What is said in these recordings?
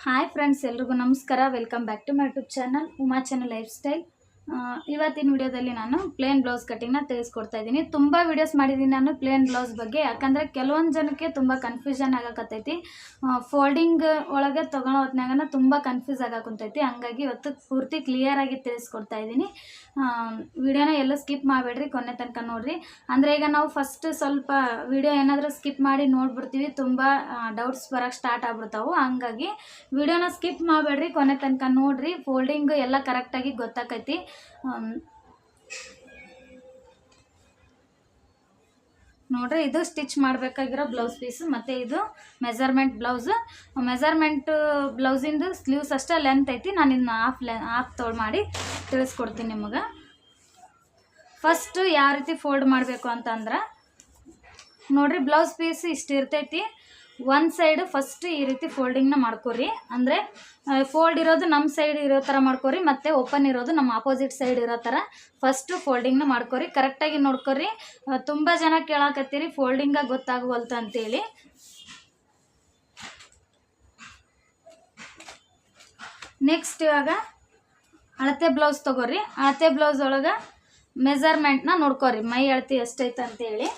Hi friends, ಎಲ್ರಿಗೂ ನಮಸ್ಕಾರ. Welcome back to my YouTube channel Uma channel lifestyle. ಇವತ್ತಿನ ವಿಡಿಯೋದಲ್ಲಿ ನಾನು ಪ್ಲೇನ್ ಬ್ಲೌಸ್ ಕಟ್ಟಿಂಗ್ನ ತಿಳಿಸ್ಕೊಡ್ತಾ ಇದ್ದೀನಿ. ತುಂಬ ವಿಡಿಯೋಸ್ ಮಾಡಿದ್ದೀನಿ ನಾನು ಪ್ಲೇನ್ ಬ್ಲೌಸ್ ಬಗ್ಗೆ, ಯಾಕಂದರೆ ಕೆಲವೊಂದು ಜನಕ್ಕೆ ತುಂಬ ಕನ್ಫ್ಯೂಷನ್ ಆಗಕತ್ತೈತಿ. ಫೋಲ್ಡಿಂಗ್ ಒಳಗೆ ತೊಗೊಳೋ ಹೊತ್ನಾಗ ತುಂಬ ಕನ್ಫ್ಯೂಸ್ ಆಗಕುಂತೈತಿ. ಹಂಗಾಗಿ ಇವತ್ತು ಪೂರ್ತಿ ಕ್ಲಿಯರಾಗಿ ತಿಳಿಸ್ಕೊಡ್ತಾ ಇದ್ದೀನಿ. ವಿಡಿಯೋನ ಎಲ್ಲೂ ಸ್ಕಿಪ್ ಮಾಡಬೇಡ್ರಿ, ಕೊನೆ ತನಕ ನೋಡಿರಿ. ಅಂದರೆ ಈಗ ನಾವು ಫಸ್ಟ್ ಸ್ವಲ್ಪ ವಿಡಿಯೋ ಏನಾದರೂ ಸ್ಕಿಪ್ ಮಾಡಿ ನೋಡ್ಬಿಡ್ತೀವಿ, ತುಂಬ ಡೌಟ್ಸ್ ಬರೋಕ್ಕೆ ಸ್ಟಾರ್ಟ್ ಆಗ್ಬಿಡ್ತಾವೆ. ಹಂಗಾಗಿ ವಿಡಿಯೋನ ಸ್ಕಿಪ್ ಮಾಡಬೇಡ್ರಿ, ಕೊನೆ ತನಕ ನೋಡಿರಿ. ಫೋಲ್ಡಿಂಗ್ ಎಲ್ಲ ಕರೆಕ್ಟಾಗಿ ಗೊತ್ತಾಕೈತಿ. ನೋಡ್ರಿ, ಇದು ಸ್ಟಿಚ್ ಮಾಡಬೇಕಾಗಿರೋ ಬ್ಲೌಸ್ ಪೀಸು, ಮತ್ತು ಇದು ಮೆಜರ್ಮೆಂಟ್ ಬ್ಲೌಸು. ಮೆಜರ್ಮೆಂಟ್ ಬ್ಲೌಸಿಂದು ಸ್ಲೀವ್ಸ್ ಅಷ್ಟೇ ಲೆಂತ್ ಐತಿ. ನಾನು ಇನ್ನು ಹಾಫ್ ತೋಳು ಮಾಡಿ ತಿಳಿಸ್ಕೊಡ್ತೀನಿ ನಿಮಗೆ. ಫಸ್ಟು ಯಾವ ರೀತಿ ಫೋಲ್ಡ್ ಮಾಡಬೇಕು ಅಂತಂದ್ರೆ, ನೋಡ್ರಿ, ಬ್ಲೌಸ್ ಪೀಸ್ ಇಷ್ಟು ಇರ್ತೈತಿ. ಒಂದು ಸೈಡು ಫಸ್ಟ್ ಈ ರೀತಿ ಫೋಲ್ಡಿಂಗ್ನ ಮಾಡ್ಕೊರಿ. ಅಂದರೆ ಫೋಲ್ಡ್ ಇರೋದು ನಮ್ಮ ಸೈಡ್ ಇರೋ ಥರ ಮಾಡ್ಕೊರಿ, ಮತ್ತು ಓಪನ್ ಇರೋದು ನಮ್ಮ ಆಪೋಸಿಟ್ ಸೈಡ್ ಇರೋ ಥರ ಫಸ್ಟು ಫೋಲ್ಡಿಂಗ್ನ ಮಾಡ್ಕೊರಿ. ಕರೆಕ್ಟಾಗಿ ನೋಡ್ಕೊರಿ. ತುಂಬ ಜನ ಕೇಳಾಕತ್ತೀರಿ ಫೋಲ್ಡಿಂಗಾಗ ಗೊತ್ತಾಗುವಲ್ತು ಅಂತೇಳಿ. ನೆಕ್ಸ್ಟ್ ಇವಾಗ ಅಳತೆ ಬ್ಲೌಸ್ ತೊಗೊರಿ. ಅಳತೆ ಬ್ಲೌಸ್ ಒಳಗೆ ಮೆಜರ್ಮೆಂಟ್ನ ನೋಡ್ಕೊರಿ, ಮೈ ಅಳತೆ ಎಷ್ಟೈತೆ ಅಂತೇಳಿ.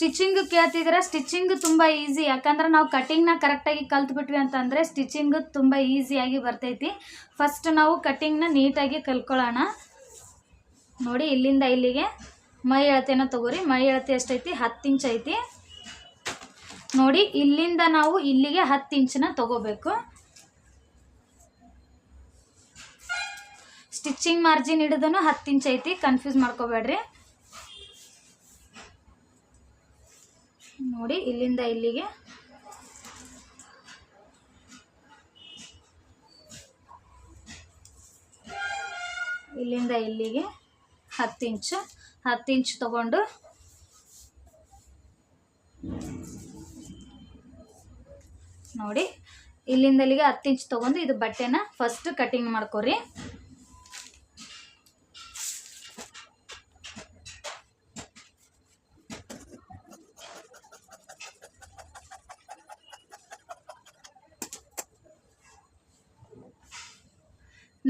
ಸ್ಟಿಚಿಂಗ್ ಕೇಳ್ತಿದ್ರೆ, ಸ್ಟಿಚಿಂಗ್ ತುಂಬ ಈಸಿ, ಯಾಕಂದ್ರೆ ನಾವು ಕಟ್ಟಿಂಗ್ನ ಕರೆಕ್ಟಾಗಿ ಕಲ್ತ್ಬಿಟ್ವಿ ಅಂತಂದರೆ ಸ್ಟಿಚಿಂಗ್ ತುಂಬ ಈಸಿಯಾಗಿ ಬರ್ತೈತಿ. ಫಸ್ಟ್ ನಾವು ಕಟ್ಟಿಂಗ್ನ ನೀಟಾಗಿ ಕಲ್ತ್ಕೊಳ್ಳೋಣ. ನೋಡಿ, ಇಲ್ಲಿಂದ ಇಲ್ಲಿಗೆ ಮೈ ಅಳತೆನ ತೊಗೋರಿ. ಮೈ ಅಳತೆ ಎಷ್ಟೈತಿ? 10 ಇಂಚ್ ಐತಿ. ನೋಡಿ, ಇಲ್ಲಿಂದ ನಾವು ಇಲ್ಲಿಗೆ 10 ಇಂಚನ್ನ ತೊಗೋಬೇಕು. ಸ್ಟಿಚಿಂಗ್ ಮಾರ್ಜಿನ್ ಹಿಡಿದೂ 10 ಇಂಚ್ ಐತಿ, ಕನ್ಫ್ಯೂಸ್ ಮಾಡ್ಕೋಬೇಡ್ರಿ. ನೋಡಿ, ಇಲ್ಲಿಂದ ಇಲ್ಲಿಗೆ ಇಲ್ಲಿಂದ ಇಲ್ಲಿಗೆ 10 ಇಂಚು. 10 ಇಂಚ್ ತಗೊಂಡು ನೋಡಿ, ಇಲ್ಲಿಂದ ಇಲ್ಲಿಗೆ 10 ಇಂಚ್ ತಗೊಂಡು ಇದು ಬಟ್ಟೆನ ಫಸ್ಟ್ ಕಟಿಂಗ್ ಮಾಡ್ಕೊರಿ.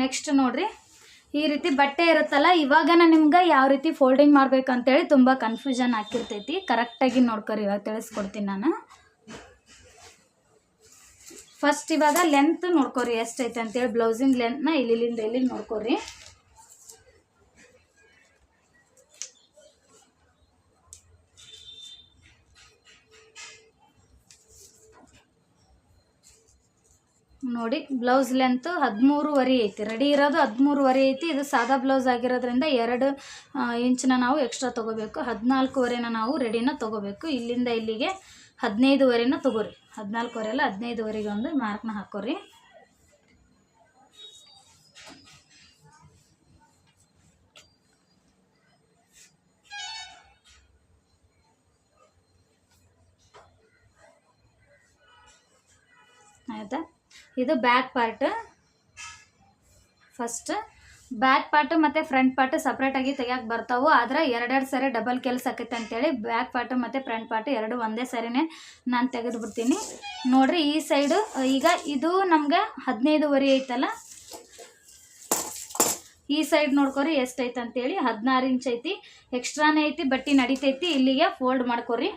ನೆಕ್ಸ್ಟ್ ನೋಡ್ರಿ, ಈ ರೀತಿ ಬಟ್ಟೆ ಇರುತ್ತಲ್ಲ, ಇವಾಗ ನಿಮ್ಗೆ ಯಾವ ರೀತಿ ಫೋಲ್ಡಿಂಗ್ ಮಾಡ್ಬೇಕಂತೇಳಿ ತುಂಬ ಕನ್ಫ್ಯೂಷನ್ ಆಗಿರ್ತೈತಿ. ಕರೆಕ್ಟಾಗಿ ನೋಡ್ಕೊರಿ, ಇವಾಗ ತಿಳಿಸ್ಕೊಡ್ತೀನಿ ನಾನು. ಫಸ್ಟ್ ಇವಾಗ ಲೆಂತ್ ನೋಡ್ಕೊರಿ ಎಷ್ಟೈತೆ ಅಂತೇಳಿ. ಬ್ಲೌಸಿನ ಲೆಂತ್ನ ಇಲ್ಲಿಂದ ಇಲ್ಲಿಗೆ ನೋಡ್ಕೊರಿ. ನೋಡಿ, ಬ್ಲೌಸ್ ಲೆಂತು 13.5 ಐತಿ. ರೆಡಿ ಇರೋದು 13.5 ಐತಿ. ಇದು ಸಾದಾ ಬ್ಲೌಸ್ ಆಗಿರೋದ್ರಿಂದ 2 ಇಂಚನ್ನ ನಾವು ಎಕ್ಸ್ಟ್ರಾ ತೊಗೋಬೇಕು. 14.5ನ ನಾವು ರೆಡಿನ ತೊಗೋಬೇಕು. ಇಲ್ಲಿಂದ ಇಲ್ಲಿಗೆ 15.5ನ ತೊಗೋರಿ. 14.5 ಅಲ್ಲ, 15.5ಗೆ ಒಂದು ಮಾರ್ಕ್ನ ಹಾಕೋರಿ. ಆಯಿತಾ? ಇದು back part. First back part ಮತ್ತು ಫ್ರಂಟ್ ಪಾರ್ಟು ಸಪ್ರೇಟಾಗಿ ತೆಗಿಯೋಕೆ ಬರ್ತಾವೆ. ಆದರೆ 2 ಸರಿ ಡಬಲ್ ಕೆಲಸ ಆಕೈತೆ ಅಂತೇಳಿ ಬ್ಯಾಕ್ ಪಾರ್ಟು ಮತ್ತು ಫ್ರಂಟ್ ಪಾರ್ಟು ಎರಡು ಒಂದೇ ಸರಿನೇ ನಾನು ತೆಗೆದುಬಿಡ್ತೀನಿ. ನೋಡಿರಿ, ಈ ಸೈಡು ಈಗ ಇದು ನಮ್ಗೆ 15.5 ಐತಲ್ಲ, ಈ ಸೈಡ್ ನೋಡ್ಕೊರಿ ಎಷ್ಟೈತೆ ಅಂತೇಳಿ. 16 ಇಂಚ್ ಐತಿ. ಎಕ್ಸ್ಟ್ರಾನೇ ಐತಿ, ಬಟ್ಟೆ ನಡಿತೈತಿ. ಇಲ್ಲಿಗೆ ಫೋಲ್ಡ್ ಮಾಡ್ಕೊರಿ.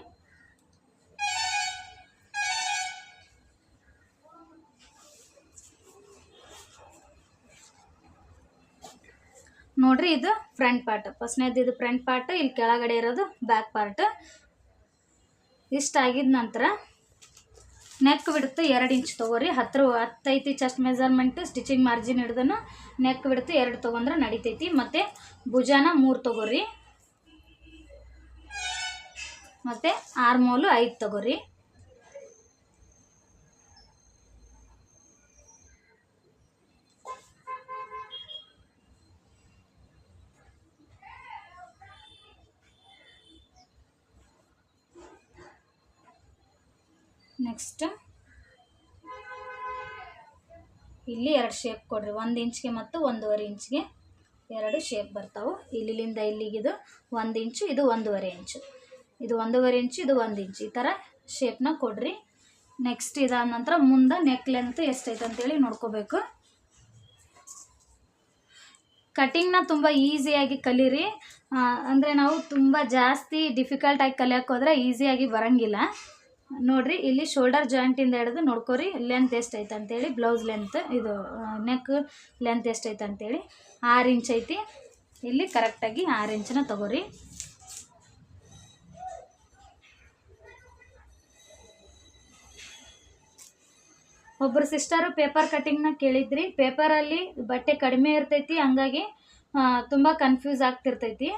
ನೋಡ್ರಿ, ಇದು ಫ್ರಂಟ್ ಪಾರ್ಟ್. ಫಸ್ಟ್ನೇದು ಇದು ಫ್ರಂಟ್ ಪಾರ್ಟ್, ಇಲ್ಲಿ ಕೆಳಗಡೆ ಇರೋದು ಬ್ಯಾಕ್ ಪಾರ್ಟ್. ಇಷ್ಟ ಆಗಿದ ನಂತರ ನೆಕ್ ಬಿಡ್ತು 2 ಇಂಚ್ ತೊಗೋರಿ. 10 ಐತಿ ಚೆಸ್ಟ್ ಮೆಜರ್ಮೆಂಟ್. ಸ್ಟಿಚಿಂಗ್ ಮಾರ್ಜಿನ್ ಹಿಡ್ದು ನೆಕ್ ಬಿಡ್ತು 2 ತೊಗೊಂಡ್ರೆ ನಡಿತೈತಿ. ಮತ್ತು ಭುಜಾನ 3 ತೊಗೋರಿ. ಮತ್ತು ಆರ್ಮೋಲು 5 ತೊಗೋರಿ. ನೆಕ್ಸ್ಟ್ ಇಲ್ಲಿ 2 ಶೇಪ್ ಕೊಡ್ರಿ. 1 ಇಂಚ್ಗೆ ಮತ್ತು 1.5 ಇಂಚ್ಗೆ 2 ಶೇಪ್ ಬರ್ತಾವೆ. ಇಲ್ಲಿಂದ ಇಲ್ಲಿಗಿದು 1 ಇಂಚು, ಇದು 1.5 ಇಂಚು. ಇದು 1.5 ಇಂಚು, ಇದು 1 ಇಂಚು, ಈ ಥರ ಶೇಪ್ನ ಕೊಡ್ರಿ. ನೆಕ್ಸ್ಟ್ ಇದಾದ ನಂತರ ಮುಂದೆ ನೆಕ್ ಲೆಂತ್ ಎಷ್ಟೈತೆ ಅಂತೇಳಿ ನೋಡ್ಕೋಬೇಕು. ಕಟಿಂಗ್ನ ತುಂಬ ಈಸಿಯಾಗಿ ಕಲೀರಿ. ಅಂದರೆ ನಾವು ತುಂಬ ಜಾಸ್ತಿ ಡಿಫಿಕಲ್ಟಾಗಿ ಕಲಿಯೋಕೆ ಹೋದರೆ ಈಸಿಯಾಗಿ ಬರೋಂಗಿಲ್ಲ. ನೋಡಿರಿ, ಇಲ್ಲಿ ಶೋಲ್ಡರ್ ಜಾಯಿಂಟಿಂದ ಹಿಡಿದು ನೋಡ್ಕೊರಿ ಲೆಂತ್ ಎಷ್ಟೈತೆ ಅಂತೇಳಿ. ಬ್ಲೌಸ್ ಲೆಂತ್ ಇದು ನೆಕ್ ಲೆಂತ್ ಎಷ್ಟೈತೆ ಅಂತೇಳಿ 6 ಇಂಚ್ ಐತಿ. ಇಲ್ಲಿ ಕರೆಕ್ಟಾಗಿ 6 ಇಂಚನ್ನ ತಗೋರಿ. ಒಬ್ಬರು ಸಿಸ್ಟರು ಪೇಪರ್ ಕಟ್ಟಿಂಗ್ನ ಕೇಳಿದ್ರಿ. ಪೇಪರಲ್ಲಿ ಬಟ್ಟೆ ಕಡಿಮೆ ಇರ್ತೈತಿ, ಹಂಗಾಗಿ ತುಂಬ ಕನ್ಫ್ಯೂಸ್ ಆಗ್ತಿರ್ತೈತಿ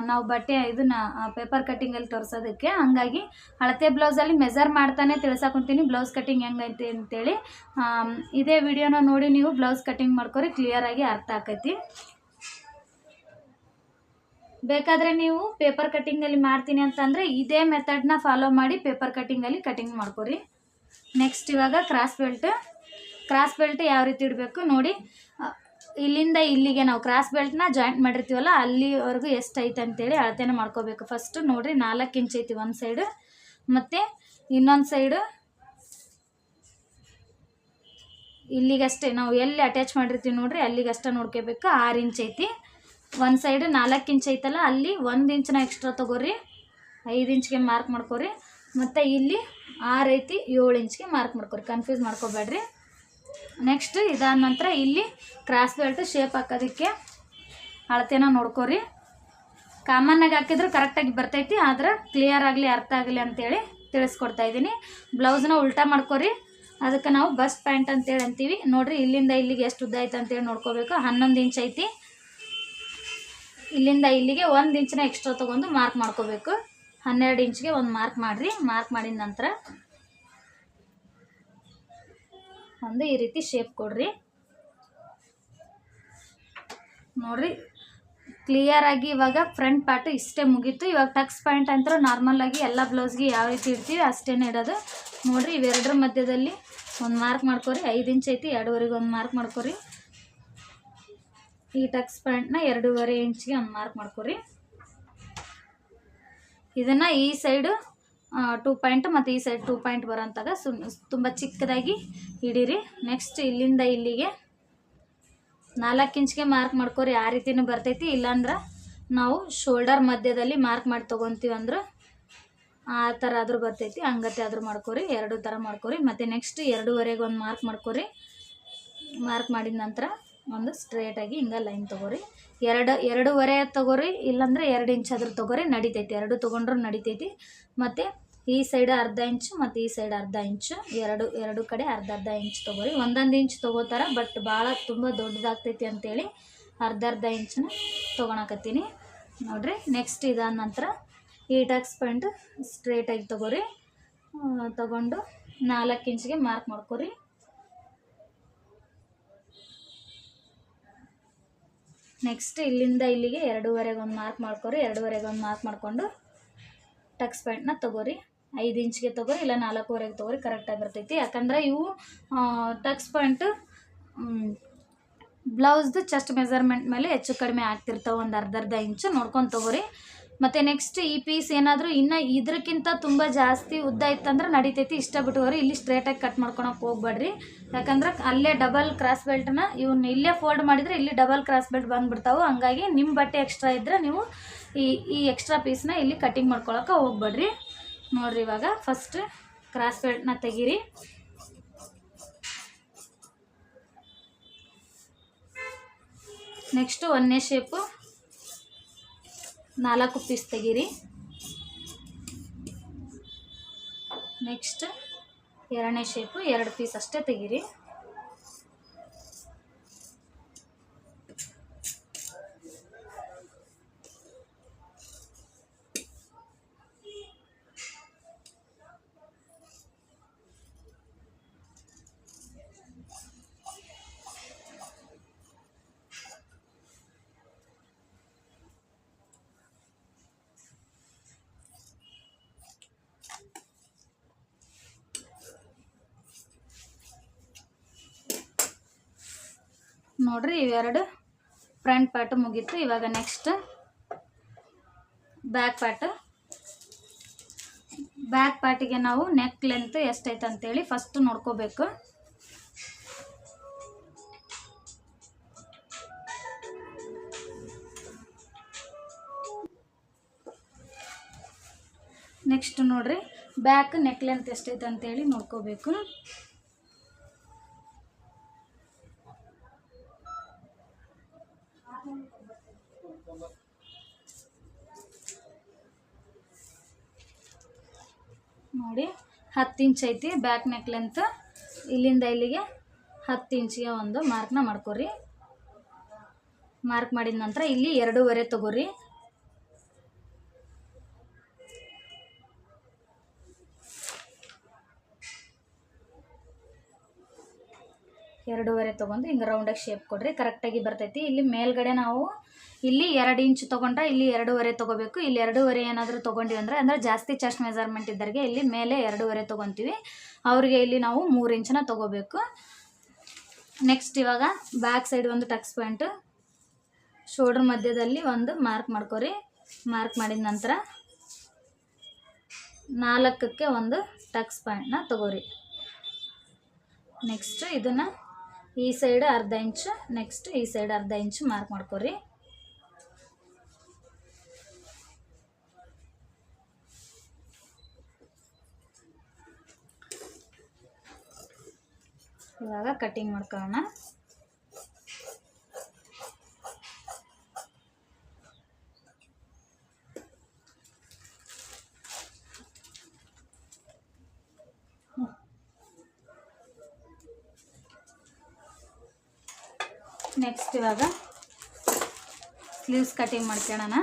ನಾವು ಬಟ್ಟೆ ಇದನ್ನು ಪೇಪರ್ ಕಟ್ಟಿಂಗಲ್ಲಿ ತೋರಿಸೋದಕ್ಕೆ. ಹಂಗಾಗಿ ಅಳತೆ ಬ್ಲೌಸಲ್ಲಿ ಮೆಜರ್ ಮಾಡ್ತಾನೆ ತಿಳ್ಸಕೊಂತೀನಿ ಬ್ಲೌಸ್ ಕಟ್ಟಿಂಗ್ ಹೆಂಗೈತಿ ಅಂತೇಳಿ. ಇದೇ ವಿಡಿಯೋನ ನೋಡಿ ನೀವು ಬ್ಲೌಸ್ ಕಟ್ಟಿಂಗ್ ಮಾಡ್ಕೊರಿ, ಕ್ಲಿಯರಾಗಿ ಅರ್ಥ ಆಕೈತಿ. ಬೇಕಾದರೆ ನೀವು ಪೇಪರ್ ಕಟ್ಟಿಂಗಲ್ಲಿ ಮಾಡ್ತೀನಿ ಅಂತಂದರೆ ಇದೇ ಮೆಥಡ್ನ ಫಾಲೋ ಮಾಡಿ ಪೇಪರ್ ಕಟ್ಟಿಂಗಲ್ಲಿ ಕಟಿಂಗ್ ಮಾಡ್ಕೊರಿ. ನೆಕ್ಸ್ಟ್ ಇವಾಗ ಕ್ರಾಸ್ ಬೆಲ್ಟ್ ಯಾವ ರೀತಿ ಇಡಬೇಕು ನೋಡಿ. ಇಲ್ಲಿಂದ ಇಲ್ಲಿಗೆ ನಾವು ಕ್ರಾಸ್ ಬೆಲ್ಟ್ನ ಜಾಯಿಂಟ್ ಮಾಡಿರ್ತೀವಲ್ಲ ಅಲ್ಲಿವರೆಗೂ ಎಷ್ಟು ಐತೆ ಅಂತೇಳಿ ಅಳತೆನ ಮಾಡ್ಕೋಬೇಕು. ಫಸ್ಟು ನೋಡಿರಿ 4 ಇಂಚ್ ಐತಿ ಒಂದು ಸೈಡು, ಮತ್ತು ಇನ್ನೊಂದು ಸೈಡು ಇಲ್ಲಿಗಷ್ಟೇ ನಾವು ಎಲ್ಲಿ ಅಟ್ಯಾಚ್ ಮಾಡಿರ್ತೀವಿ ನೋಡಿರಿ ಅಲ್ಲಿಗಷ್ಟೇ ನೋಡ್ಕೋಬೇಕು. 6 ಇಂಚ್ ಐತಿ. ಒಂದು ಸೈಡು 4 ಇಂಚ್ ಐತಲ್ಲ ಅಲ್ಲಿ 1 ಇಂಚನ್ನ ಎಕ್ಸ್ಟ್ರಾ ತೊಗೋರಿ, 5 ಇಂಚ್ಗೆ ಮಾರ್ಕ್ ಮಾಡ್ಕೊರಿ. ಮತ್ತು ಇಲ್ಲಿ 6 ಐತಿ, 7 ಇಂಚ್ಗೆ ಮಾರ್ಕ್ ಮಾಡ್ಕೊರಿ, ಕನ್ಫ್ಯೂಸ್ ಮಾಡ್ಕೋಬೇಡ್ರಿ. ನೆಕ್ಸ್ಟ್ ಇದಾದ ನಂತರ ಇಲ್ಲಿ ಕ್ರಾಸ್ ಬೆಲ್ಟ್ ಶೇಪ್ ಹಾಕೋದಕ್ಕೆ ಅಳತೆನ ನೋಡ್ಕೊರಿ. ಕಾಮನ್ನಾಗಿ ಹಾಕಿದ್ರೆ ಕರೆಕ್ಟಾಗಿ ಬರ್ತೈತಿ, ಆದ್ರೆ ಕ್ಲಿಯರ್ ಆಗಲಿ ಅರ್ಥ ಆಗಲಿ ಅಂತೇಳಿ ತಿಳಿಸ್ಕೊಡ್ತಾ ಇದ್ದೀನಿ. ಬ್ಲೌಸ್ನ ಉಲ್ಟಾ ಮಾಡ್ಕೊರಿ. ಅದಕ್ಕೆ ನಾವು ಬಸ್ಟ್ ಪ್ಯಾಂಟ್ ಅಂತೇಳಿ ಅಂತೀವಿ. ನೋಡಿರಿ, ಇಲ್ಲಿಂದ ಇಲ್ಲಿಗೆ ಎಷ್ಟು ಉದ್ದ ಐತೆ ಅಂತೇಳಿ ನೋಡ್ಕೋಬೇಕು. 11 ಇಂಚ್ ಐತಿ. ಇಲ್ಲಿಂದ ಇಲ್ಲಿಗೆ 1 ಇಂಚನ್ನ ಎಕ್ಸ್ಟ್ರಾ ತೊಗೊಂಡು ಮಾರ್ಕ್ ಮಾಡ್ಕೋಬೇಕು. 12 ಇಂಚ್ಗೆ ಒಂದು ಮಾರ್ಕ್ ಮಾಡಿರಿ. ಮಾರ್ಕ್ ಮಾಡಿದ ನಂತರ ಒಂದು ಈ ರೀತಿ ಶೇಪ್ ಕೊಡ್ರಿ. ನೋಡಿರಿ, ಕ್ಲಿಯರಾಗಿ ಇವಾಗ ಫ್ರಂಟ್ ಪಾರ್ಟು ಇಷ್ಟೇ ಮುಗೀತು. ಇವಾಗ ಟಕ್ಸ್ ಪಾಯಿಂಟ್ ಅಂತ ನಾರ್ಮಲಾಗಿ ಎಲ್ಲ ಬ್ಲೌಸ್ಗೆ ಯಾವ ರೀತಿ ಇಡ್ತೀವಿ ಅಷ್ಟೇ ಇಡೋದು. ನೋಡಿರಿ, ಇವೆರಡರ ಮಧ್ಯದಲ್ಲಿ ಒಂದು ಮಾರ್ಕ್ ಮಾಡ್ಕೊರಿ. 5 ಇಂಚ್ ಐತಿ, 2.5ಗೆ ಒಂದು ಮಾರ್ಕ್ ಮಾಡ್ಕೊರಿ. ಈ ಟಕ್ಸ್ ಪ್ಯಾಂಟ್ನ 2.5 ಇಂಚ್ಗೆ ಒಂದು ಮಾರ್ಕ್ ಮಾಡ್ಕೊರಿ. ಇದನ್ನು ಈ ಸೈಡು 2 ಪಾಯಿಂಟ್ ಮತ್ತು ಈ ಸೈಡ್ 2 ಪಾಯಿಂಟ್ ಬರೋಂತಾಗ ತುಂಬ ಚಿಕ್ಕದಾಗಿ ಹಿಡೀರಿ. ನೆಕ್ಸ್ಟ್ ಇಲ್ಲಿಂದ ಇಲ್ಲಿಗೆ 4 ಇಂಚ್ಗೆ ಮಾರ್ಕ್ ಮಾಡ್ಕೊರಿ. ಆ ರೀತಿನೂ ಬರ್ತೈತಿ. ಇಲ್ಲಾಂದ್ರೆ ನಾವು ಶೋಲ್ಡರ್ ಮಧ್ಯದಲ್ಲಿ ಮಾರ್ಕ್ ಮಾಡಿ ತೊಗೊತೀವಿ ಅಂದ್ರೆ ಆ ಥರ ಆದರೂ ಬರ್ತೈತಿ. ಹಂಗತೆ ಆದರೂ ಮಾಡ್ಕೊರಿ, 2 ಥರ ಮಾಡ್ಕೊರಿ. ಮತ್ತು ನೆಕ್ಸ್ಟ್ 2.5ಗೆ ಒಂದು ಮಾರ್ಕ್ ಮಾಡ್ಕೊರಿ. ಮಾರ್ಕ್ ಮಾಡಿದ ನಂತರ ಒಂದು ಸ್ಟ್ರೇಟಾಗಿ ಹಿಂಗೆ ಲೈನ್ ತೊಗೋರಿ. 2.5 ತೊಗೋರಿ, ಇಲ್ಲಾಂದರೆ 2 ಇಂಚ್ ಆದರೂ ತೊಗೋರಿ, ನಡಿತೈತಿ. 2 ತೊಗೊಂಡ್ರೂ ನಡಿತೈತಿ. ಮತ್ತು ಈ ಸೈಡ್ ಅರ್ಧ ಇಂಚು ಮತ್ತು ಈ ಸೈಡ್ ಅರ್ಧ ಇಂಚು, ಎರಡು ಕಡೆ ಅರ್ಧ ಇಂಚ್ ತೊಗೋರಿ. 1 ಇಂಚ್ ತೊಗೋತಾರೆ, ಬಟ್ ಭಾಳ ತುಂಬ ದೊಡ್ಡದಾಗ್ತೈತಿ ಅಂತೇಳಿ ಅರ್ಧ ಇಂಚನ್ನ ತೊಗೊಳಕತ್ತೀನಿ. ನೋಡಿರಿ, ನೆಕ್ಸ್ಟ್ ಇದಾದ ನಂತರ ಈ ಟಕ್ಸ್ ಪಾಯಿಂಟ್ ಸ್ಟ್ರೇಟಾಗಿ ತೊಗೋರಿ. ತೊಗೊಂಡು 4 ಇಂಚ್ಗೆ ಮಾರ್ಕ್ ಮಾಡ್ಕೊರಿ. ನೆಕ್ಸ್ಟ್ ಇಲ್ಲಿಂದ ಇಲ್ಲಿಗೆ 2.5ಗೆ ಒಂದು ಮಾರ್ಕ್ ಮಾಡ್ಕೊರಿ. 2.5ಗೆ ಒಂದು ಮಾರ್ಕ್ ಮಾಡಿಕೊಂಡು ಟಕ್ಸ್ ಪ್ಯಾಂಟ್ನ ತೊಗೋರಿ. 5 ಇಂಚ್ಗೆ ತೊಗೋರಿ, ಇಲ್ಲ 4.5ಗೆ ತೊಗೋರಿ, ಕರೆಕ್ಟಾಗಿ ಬರ್ತೈತಿ. ಯಾಕಂದರೆ ಇವು ಟಕ್ಸ್ ಪಾಯಿಂಟು ಬ್ಲೌಸ್ದು ಚೆಸ್ಟ್ ಮೆಜರ್ಮೆಂಟ್ ಮೇಲೆ ಹೆಚ್ಚು ಕಡಿಮೆ ಆಗ್ತಿರ್ತಾವೆ. ಒಂದು ಅರ್ಧ ಇಂಚು ನೋಡ್ಕೊಂಡು ತೊಗೋರಿ. ಮತ್ತು ನೆಕ್ಸ್ಟ್ ಈ ಪೀಸ್ ಏನಾದರೂ ಇನ್ನೂ ಇದಕ್ಕಿಂತ ತುಂಬ ಜಾಸ್ತಿ ಉದ್ದ ಇತ್ತಂದ್ರೆ ನಡಿತೈತಿ, ಇಷ್ಟ ಬಿಟ್ಟುವರಿ. ಇಲ್ಲಿ ಸ್ಟ್ರೇಟಾಗಿ ಕಟ್ ಮಾಡ್ಕೊಳಕ್ಕೆ ಹೋಗ್ಬೇಡ್ರಿ. ಯಾಕಂದ್ರೆ ಅಲ್ಲೇ ಡಬಲ್ ಕ್ರಾಸ್ ಬೆಲ್ಟನ್ನ ಇವನ್ನ ಇಲ್ಲೇ ಫೋಲ್ಡ್ ಮಾಡಿದರೆ ಇಲ್ಲಿ ಡಬಲ್ ಕ್ರಾಸ್ ಬೆಲ್ಟ್ ಬಂದುಬಿಡ್ತಾವೆ. ಹಂಗಾಗಿ ನಿಮ್ಮ ಬಟ್ಟೆ ಎಕ್ಸ್ಟ್ರಾ ಇದ್ದರೆ ನೀವು ಈ ಎಕ್ಸ್ಟ್ರಾ ಪೀಸ್ನ ಇಲ್ಲಿ ಕಟ್ಟಿಂಗ್ ಮಾಡ್ಕೊಳಕ್ಕೆ ಹೋಗ್ಬೇಡ್ರಿ. ನೋಡಿರಿ, ಇವಾಗ ಫಸ್ಟ್ ಕ್ರಾಸ್ ಬೆಲ್ಟ್ನ ತೆಗೀರಿ. ನೆಕ್ಸ್ಟು 1ನೇ ಶೇಪು 4 ಪೀಸ್ ತೆಗೀರಿ. ನೆಕ್ಸ್ಟ್ 2ನೇ ಶೇಪು 2 ಪೀಸ್ ಅಷ್ಟೇ ತೆಗೀರಿ. ನೋಡ್ರಿ, ಇವೆರಡು ಫ್ರಂಟ್ ಪಾರ್ಟ್ ಮುಗೀತು. ಇವಾಗ ನೆಕ್ಸ್ಟ್ ಬ್ಯಾಕ್ ಪಾರ್ಟ್ ಬ್ಯಾಕ್ ಪಾರ್ಟಿಗೆ ನಾವು ನೆಕ್ ಲೆಂತ್ ಎಷ್ಟೈತೆ ಅಂತೇಳಿ ಫಸ್ಟ್ ನೋಡ್ಕೋಬೇಕು. ನೆಕ್ಸ್ಟ್ ನೋಡ್ರಿ ಬ್ಯಾಕ್ ನೆಕ್ ಲೆಂತ್ ಎಷ್ಟೈತೆ ಅಂತೇಳಿ ನೋಡ್ಕೋಬೇಕು. ನೋಡಿ 10 ಇಂಚ್ ಐತಿ ಬ್ಯಾಕ್ ನೆಕ್ ಲೆಂತ್. ಇಲ್ಲಿಂದ ಇಲ್ಲಿಗೆ 10 ಇಂಚಿಗೆ ಒಂದು ಮಾರ್ಕ್ನ ಮಾಡ್ಕೊರಿ. ಮಾರ್ಕ್ ಮಾಡಿದ ನಂತರ ಇಲ್ಲಿ 2.5 ತಗೋರಿ. 2.5 ತೊಗೊಂಡು ಹಿಂಗೆ ರೌಂಡಾಗಿ ಶೇಪ್ ಕೊಡ್ರಿ, ಕರೆಕ್ಟಾಗಿ ಬರ್ತೈತಿ. ಇಲ್ಲಿ ಮೇಲ್ಗಡೆ ನಾವು ಇಲ್ಲಿ 2 ಇಂಚ್ ತೊಗೊಂಡ್ರೆ ಇಲ್ಲಿ 2.5 ತೊಗೋಬೇಕು. ಇಲ್ಲಿ 2.5 ಏನಾದರೂ ತೊಗೊಂಡಿವಿ ಅಂದರೆ ಜಾಸ್ತಿ ಚೆಸ್ಟ್ ಮೆಜರ್ಮೆಂಟ್ ಇದ್ದರಿಗೆ ಇಲ್ಲಿ ಮೇಲೆ 2.5 ತೊಗೊತೀವಿ. ಅವ್ರಿಗೆ ಇಲ್ಲಿ ನಾವು 3 ಇಂಚನ್ನ ತೊಗೋಬೇಕು. ನೆಕ್ಸ್ಟ್ ಇವಾಗ ಬ್ಯಾಕ್ ಸೈಡ್ ಒಂದು ಟಕ್ಸ್ ಪಾಯಿಂಟ್, ಶೋಲ್ಡ್ರ್ ಮಧ್ಯದಲ್ಲಿ ಒಂದು ಮಾರ್ಕ್ ಮಾಡ್ಕೊರಿ. ಮಾರ್ಕ್ ಮಾಡಿದ ನಂತರ 4ಕ್ಕೆ ಒಂದು ಟಕ್ಸ್ ಪಾಯಿಂಟ್ನ ತಗೋರಿ. ನೆಕ್ಸ್ಟ್ ಇದನ್ನು ಈ ಸೈಡ್ 1/2 ಇಂಚ್, ನೆಕ್ಸ್ಟ್ ಈ ಸೈಡ್ 1/2 ಇಂಚ್ ಮಾರ್ಕ್ ಮಾಡ್ಕೊರಿ. ಇವಾಗ ಕಟ್ಟಿಂಗ್ ಮಾಡ್ಕೊಳ್ಳೋಣ. ನೆಕ್ಸ್ಟ್ ಇವಾಗ ಸ್ಲೀವ್ಸ್ ಕಟಿಂಗ್ ಮಾಡ್ಕೊಳ್ಳೋಣ.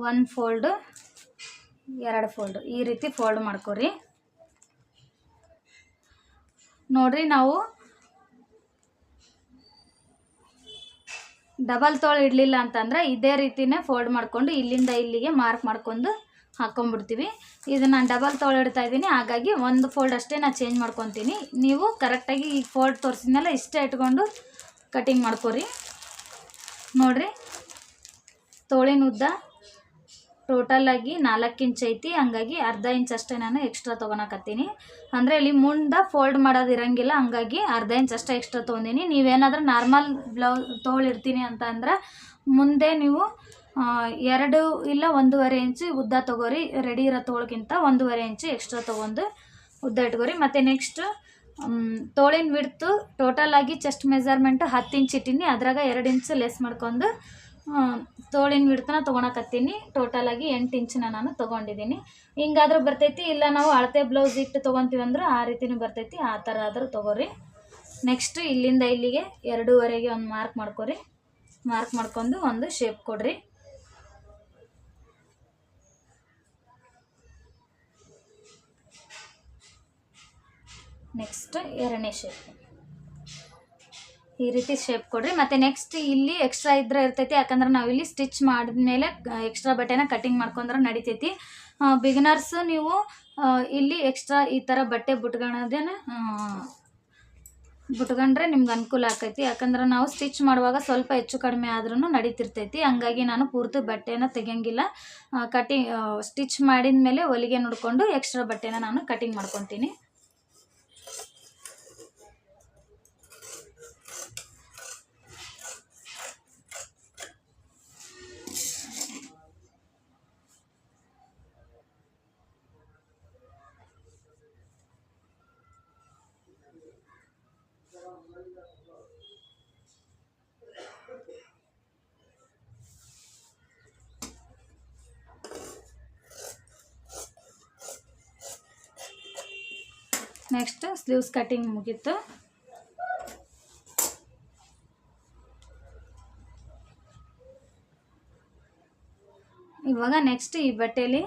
ಒಂದು ಫೋಲ್ಡು, 2 ಫೋಲ್ಡು, ಈ ರೀತಿ ಫೋಲ್ಡ್ ಮಾಡ್ಕೊರಿ. ನೋಡ್ರಿ ನಾವು ಡಬಲ್ ತೋಳು ಇಡಲಿಲ್ಲ ಅಂತಂದ್ರೆ ಇದೇ ರೀತಿನೇ ಫೋಲ್ಡ್ ಮಾಡ್ಕೊಂಡು ಇಲ್ಲಿಂದ ಇಲ್ಲಿಗೆ ಮಾರ್ಕ್ ಮಾಡ್ಕೊಂಡು ಹಾಕ್ಕೊಂಡ್ಬಿಡ್ತೀವಿ. ಇದು ನಾನು ಡಬಲ್ ತೋಳು ಇಡ್ತಾ ಇದ್ದೀನಿ, ಹಾಗಾಗಿ ಒಂದು ಫೋಲ್ಡ್ ಅಷ್ಟೇ ನಾನು ಚೇಂಜ್ ಮಾಡ್ಕೊತೀನಿ. ನೀವು ಕರೆಕ್ಟಾಗಿ ಈ ಫೋಲ್ಡ್ ತೋರಿಸಿದ್ಮೇಲೆ ಇಷ್ಟೇ ಇಟ್ಕೊಂಡು ಕಟಿಂಗ್ ಮಾಡ್ಕೊರಿ. ನೋಡ್ರಿ ತೋಳಿನ ಉದ್ದ ಟೋಟಲಾಗಿ 4 ಇಂಚ್ ಐತಿ, ಹಂಗಾಗಿ 1/2 ಇಂಚ್ ಅಷ್ಟೇ ನಾನು ಎಕ್ಸ್ಟ್ರಾ ತೊಗೊಳಕತ್ತೀನಿ. ಅಂದರೆ ಇಲ್ಲಿ ಮುಂದೆ ಫೋಲ್ಡ್ ಮಾಡೋದು ಇರೋಂಗಿಲ್ಲ, ಹಂಗಾಗಿ 1/2 ಇಂಚ್ ಅಷ್ಟೇ ಎಕ್ಸ್ಟ್ರಾ ತೊಗೊಂಡಿನಿ. ನೀವೇನಾದರೂ ನಾರ್ಮಲ್ ತೋಳು ಇಡ್ತೀನಿ ಅಂತ ಅಂದ್ರೆ ಮುಂದೆ ನೀವು 2 ಇಲ್ಲ 1.5 ಇಂಚು ಉದ್ದ ತೊಗೋರಿ. ರೆಡಿ ಇರೋ ತೋಳಿಗಿಂತ 1.5 ಇಂಚು ಎಕ್ಸ್ಟ್ರಾ ತೊಗೊಂಡು ಉದ್ದ ಇಟ್ಕೋರಿ. ಮತ್ತು ನೆಕ್ಸ್ಟ್ ತೋಳಿನ ವಿಡ್ತು ಟೋಟಲಾಗಿ ಚೆಸ್ಟ್ ಮೆಜರ್ಮೆಂಟು 10 ಇಂಚ್ ಇಟ್ಟೀನಿ, ಅದ್ರಾಗ 2 ಇಂಚ್ ಲೆಸ್ ಮಾಡ್ಕೊಂಡು ತೋಳಿನ ವಿಡ್ತನ ತೊಗೊಳಕತ್ತೀನಿ. ಟೋಟಲಾಗಿ 8 ಇಂಚನ್ನ ನಾನು ತೊಗೊಂಡಿದ್ದೀನಿ. ಹಿಂಗಾದ್ರೂ ಬರ್ತೈತಿ, ಇಲ್ಲ ನಾವು ಅಳತೆ ಬ್ಲೌಸ್ ಇಟ್ಟು ತೊಗೊತೀವಿ ಅಂದ್ರೆ ಆ ರೀತಿನೂ ಬರ್ತೈತಿ, ಆ ಥರ ಆದರೂ ತೊಗೋರಿ. ನೆಕ್ಸ್ಟ್ ಇಲ್ಲಿಂದ ಇಲ್ಲಿಗೆ 2.5ಗೆ ಒಂದು ಮಾರ್ಕ್ ಮಾಡ್ಕೊರಿ. ಮಾರ್ಕ್ ಮಾಡ್ಕೊಂಡು ಒಂದು ಶೇಪ್ ಕೊಡ್ರಿ. ನೆಕ್ಸ್ಟ್ 2ನೇ ಶೇಪ್ ಈ ರೀತಿ ಶೇಪ್ ಕೊಡ್ರಿ. ಮತ್ತು ನೆಕ್ಸ್ಟ್ ಇಲ್ಲಿ ಎಕ್ಸ್ಟ್ರಾ ಇದ್ರೆ ಇರ್ತೈತಿ, ಯಾಕಂದ್ರೆ ನಾವಿಲ್ಲಿ ಸ್ಟಿಚ್ ಮಾಡಿದ್ಮೇಲೆ ಎಕ್ಸ್ಟ್ರಾ ಬಟ್ಟೆನ ಕಟಿಂಗ್ ಮಾಡ್ಕೊಂಡ್ರೆ ನಡಿತೈತಿ. ಬಿಗಿನರ್ಸು ನೀವು ಇಲ್ಲಿ ಎಕ್ಸ್ಟ್ರಾ ಈ ಥರ ಬಟ್ಟೆ ಬಿಟ್ಕೊಂಡ್ರೆ ನಿಮ್ಗೆ ಅನುಕೂಲ ಆಕೈತಿ. ಯಾಕಂದ್ರೆ ನಾವು ಸ್ಟಿಚ್ ಮಾಡುವಾಗ ಸ್ವಲ್ಪ ಹೆಚ್ಚು ಕಡಿಮೆ ಆದ್ರೂ ನಡೀತಿರ್ತೈತಿ. ಹಂಗಾಗಿ ನಾನು ಪೂರ್ತಿ ಬಟ್ಟೆನ ತೆಗಿಯಂಗಿಲ್ಲ. ಸ್ಟಿಚ್ ಮಾಡಿದ ಮೇಲೆ ಹೊಲಿಗೆ ನೋಡಿಕೊಂಡು ಎಕ್ಸ್ಟ್ರಾ ಬಟ್ಟೆನ ನಾನು ಕಟಿಂಗ್ ಮಾಡ್ಕೊತೀನಿ. ನೆಕ್ಸ್ಟ್ ಸ್ಲೀವ್ಸ್ ಕಟಿಂಗ್ ಮುಗೀತು. ಇವಾಗ ನೆಕ್ಸ್ಟ್ ಈ ಬಟ್ಟೆಯಲ್ಲಿ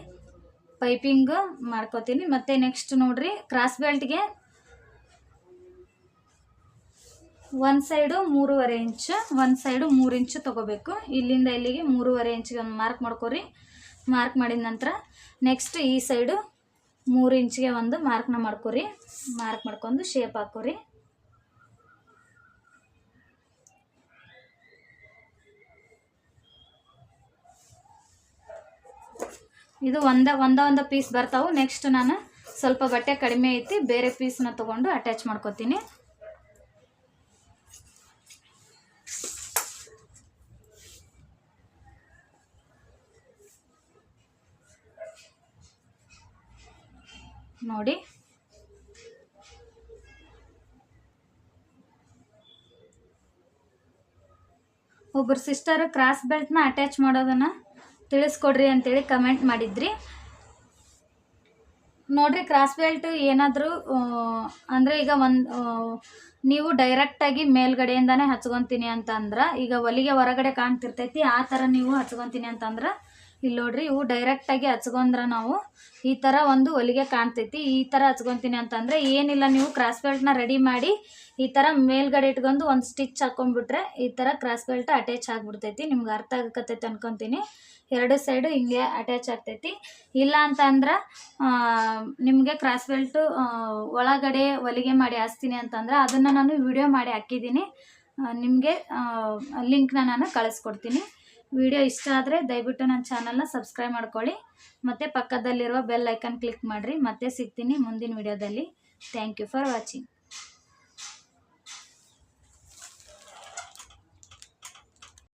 ಪೈಪಿಂಗ್ ಮಾಡ್ಕೋತೀನಿ. ಮತ್ತು ನೆಕ್ಸ್ಟ್ ನೋಡ್ರಿ ಕ್ರಾಸ್ ಬೆಲ್ಟ್ಗೆ ಒಂದು ಸೈಡು 3.5 ಇಂಚು, ಒಂದು ಸೈಡು 3 ಇಂಚು ತೊಗೋಬೇಕು. ಇಲ್ಲಿಂದ ಇಲ್ಲಿಗೆ 3.5 ಇಂಚಿಗೆ ಒಂದು ಮಾರ್ಕ್ ಮಾಡ್ಕೊರಿ. ಮಾರ್ಕ್ ಮಾಡಿದ ನಂತರ ನೆಕ್ಸ್ಟ್ ಈ ಸೈಡು 3 ಇಂಚಿಗೆ ಒಂದು ಮಾರ್ಕ್ನ ಮಾಡ್ಕೊರಿ. ಮಾರ್ಕ್ ಮಾಡ್ಕೊಂಡು ಶೇಪ್ ಹಾಕೋರಿ. ಇದು ಒಂದು ಪೀಸ್ ಬರ್ತಾವೆ. ನೆಕ್ಸ್ಟ್ ನಾನು ಸ್ವಲ್ಪ ಬಟ್ಟೆ ಕಡಿಮೆ ಐತಿ, ಬೇರೆ ಪೀಸ್ನ ತೊಗೊಂಡು ಅಟ್ಯಾಚ್ ಮಾಡ್ಕೊತೀನಿ. ನೋಡಿ, ಒಬ್ಬರು ಸಿಸ್ಟರ್ ಕ್ರಾಸ್ ಬೆಲ್ಟ್ನ ಅಟ್ಯಾಚ್ ಮಾಡೋದನ್ನು ತಿಳಿಸ್ಕೊಡ್ರಿ ಅಂತೇಳಿ ಕಮೆಂಟ್ ಮಾಡಿದ್ರಿ. ನೋಡ್ರಿ, ಕ್ರಾಸ್ ಬೆಲ್ಟ್ ಏನಾದರೂ ಅಂದರೆ ಈಗ ನೀವು ಡೈರೆಕ್ಟಾಗಿ ಮೇಲ್ಗಡೆಯಿಂದಾನೇ ಹಚ್ಕೊತೀನಿ ಅಂತಂದ್ರೆ, ಈಗ ಹೊಲಿಗೆ ಹೊರಗಡೆ ಕಾಣ್ತಿರ್ತೈತಿ, ಆ ಥರ ನೀವು ಹಚ್ಕೊತೀನಿ ಅಂತಂದ್ರೆ ಇಲ್ಲಿ ನೋಡ್ರಿ, ಇವು ಡೈರೆಕ್ಟಾಗಿ ಹಚ್ಕೊಂಡ್ರೆ ನಾವು ಈ ಥರ ಒಂದು ಹೊಲಿಗೆ ಕಾಣ್ತೈತಿ. ಈ ಥರ ಹಚ್ಕೊತೀನಿ ಅಂತಂದರೆ ಏನಿಲ್ಲ, ನೀವು ಕ್ರಾಸ್ ಬೆಲ್ಟ್ನ ರೆಡಿ ಮಾಡಿ ಈ ಥರ ಮೇಲ್ಗಡೆ ಇಟ್ಕೊಂಡು ಒಂದು ಸ್ಟಿಚ್ ಹಾಕ್ಕೊಂಡ್ಬಿಟ್ರೆ ಈ ಥರ ಕ್ರಾಸ್ ಬೆಲ್ಟ್ ಅಟ್ಯಾಚ್ ಆಗಿಬಿಡ್ತೈತಿ. ನಿಮ್ಗೆ ಅರ್ಥ ಆಗಕತ್ತೈತಿ ಅನ್ಕೊತೀನಿ. ಎರಡು ಸೈಡು ಹಿಂಗೆ ಅಟ್ಯಾಚ್ ಆಗ್ತೈತಿ. ಇಲ್ಲ ಅಂತ ಅಂದ್ರೆ ನಿಮಗೆ ಕ್ರಾಸ್ ಬೆಲ್ಟು ಒಳಗಡೆ ಹೊಲಿಗೆ ಮಾಡಿ ಹಾಸ್ತೀನಿ ಅಂತಂದ್ರೆ ಅದನ್ನು ನಾನು ವಿಡಿಯೋ ಮಾಡಿ ಹಾಕಿದ್ದೀನಿ. ನಿಮಗೆ ಲಿಂಕ್ನ ನಾನು ಕಳಿಸ್ಕೊಡ್ತೀನಿ. ವಿಡಿಯೋ ಇಷ್ಟ ಆದರೆ ದಯವಿಟ್ಟು ನನ್ನ ಚಾನಲ್ನ ಸಬ್ಸ್ಕ್ರೈಬ್ ಮಾಡ್ಕೊಳ್ಳಿ, ಮತ್ತು ಪಕ್ಕದಲ್ಲಿರುವ ಬೆಲ್ ಐಕನ್ ಕ್ಲಿಕ್ ಮಾಡಿರಿ. ಮತ್ತೆ ಸಿಗ್ತೀನಿ ಮುಂದಿನ ವಿಡಿಯೋದಲ್ಲಿ. Thank you for watching.